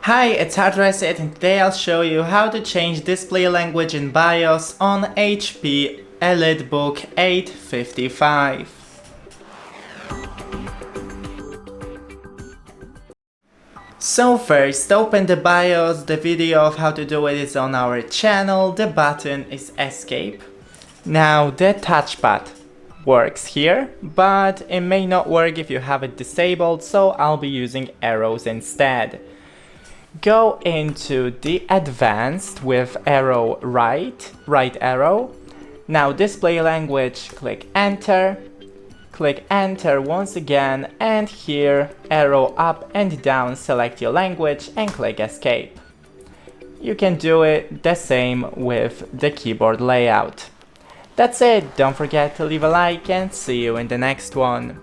Hi, it's HardReset and today I'll show you how to change display language in BIOS on HP ELITEBOOK 855. So first, open the BIOS. The video of how to do it is on our channel. The button is Escape. Now the touchpad works here, but it may not work if you have it disabled, so I'll be using arrows instead. Go into the advanced with arrow right arrow. Now display language, click enter once again, and here arrow up and down, select your language and click escape. You can do it the same with the keyboard layout. That's it, don't forget to leave a like and see you in the next one.